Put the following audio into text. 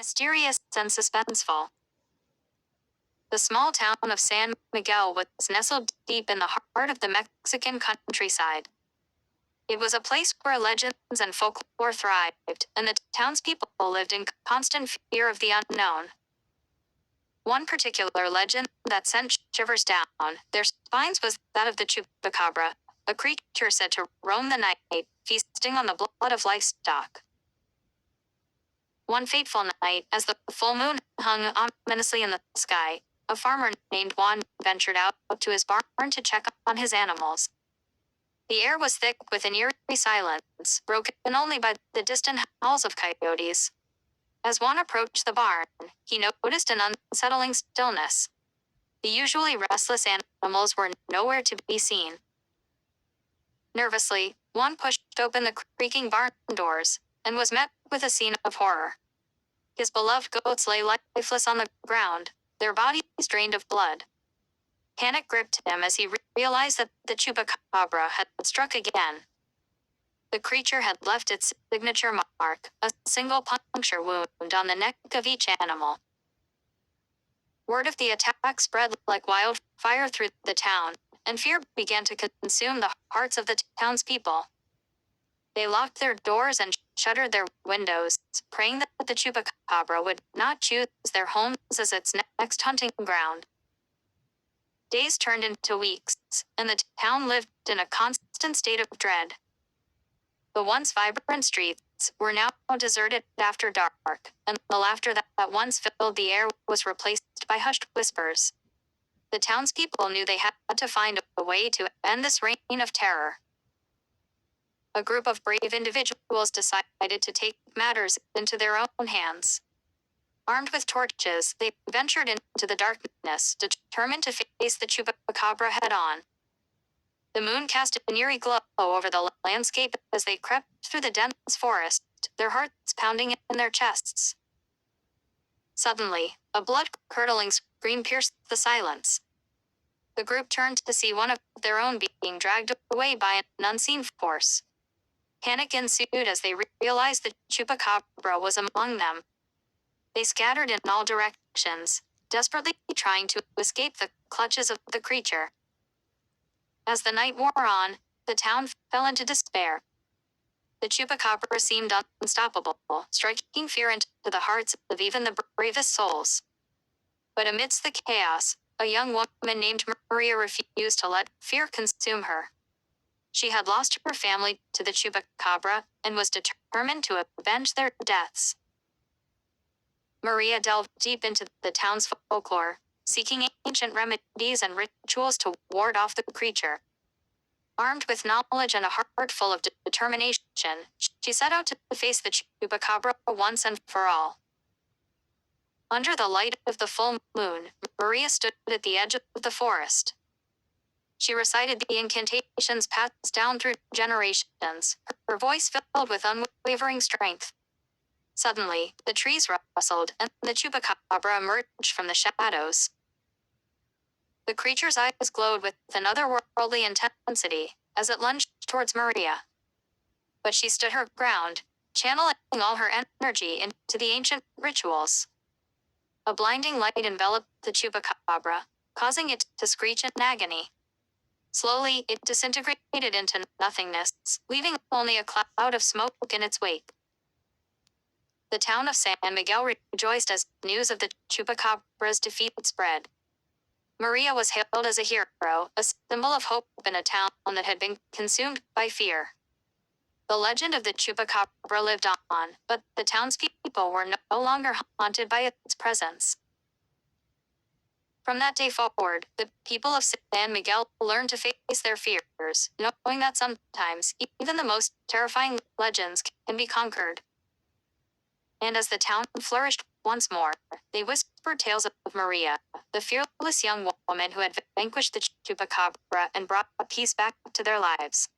mysterious and suspenseful. The small town of San Miguel was nestled deep in the heart of the Mexican countryside. It was a place where legends and folklore thrived, and the townspeople lived in constant fear of the unknown. One particular legend that sent shivers down their spines was that of the chupacabra, a creature said to roam the night, feasting on the blood of livestock. One fateful night, as the full moon hung ominously in the sky, a farmer named Juan ventured out to his barn to check on his animals. The air was thick with an eerie silence, broken only by the distant howls of coyotes. As Juan approached the barn, he noticed an unsettling stillness. The usually restless animals were nowhere to be seen. Nervously, Juan pushed open the creaking barn doors, and was met with a scene of horror. His beloved goats lay lifeless on the ground, their bodies drained of blood. Panic gripped him as he realized that the chupacabra had struck again. The creature had left its signature mark, a single puncture wound on the neck of each animal. Word of the attack spread like wildfire through the town, and fear began to consume the hearts of the townspeople. They locked their doors and shuttered their windows, praying that the chupacabra would not choose their homes as its next hunting ground. Days turned into weeks, and the town lived in a constant state of dread. The once vibrant streets were now deserted after dark, and the laughter that once filled the air was replaced by hushed whispers. The townspeople knew they had to find a way to end this reign of terror. A group of brave individuals decided to take matters into their own hands. Armed with torches, they ventured into the darkness, determined to face the chupacabra head-on. The moon cast an eerie glow over the landscape as they crept through the dense forest, their hearts pounding in their chests. Suddenly, a blood-curdling scream pierced the silence. The group turned to see one of their own being dragged away by an unseen force. Panic ensued as they realized the chupacabra was among them. They scattered in all directions, desperately trying to escape the clutches of the creature. As the night wore on, the town fell into despair. The chupacabra seemed unstoppable, striking fear into the hearts of even the bravest souls. But amidst the chaos, a young woman named Maria refused to let fear consume her. She had lost her family to the chupacabra and was determined to avenge their deaths. Maria delved deep into the town's folklore, seeking ancient remedies and rituals to ward off the creature. Armed with knowledge and a heart full of determination, she set out to face the chupacabra once and for all. Under the light of the full moon, Maria stood at the edge of the forest. She recited the incantations passed down through generations, her voice filled with unwavering strength. Suddenly, the trees rustled, and the chupacabra emerged from the shadows. The creature's eyes glowed with an otherworldly intensity as it lunged towards Maria. But she stood her ground, channeling all her energy into the ancient rituals. A blinding light enveloped the chupacabra, causing it to screech in agony. Slowly, it disintegrated into nothingness, leaving only a cloud of smoke in its wake. The town of San Miguel rejoiced as news of the chupacabra's defeat spread. Maria was hailed as a hero, a symbol of hope in a town that had been consumed by fear. The legend of the chupacabra lived on, but the townspeople were no longer haunted by its presence. From that day forward, the people of San Miguel learned to face their fears, knowing that sometimes even the most terrifying legends can be conquered. And as the town flourished once more, they whispered tales of Maria, the fearless young woman who had vanquished the chupacabra and brought peace back to their lives.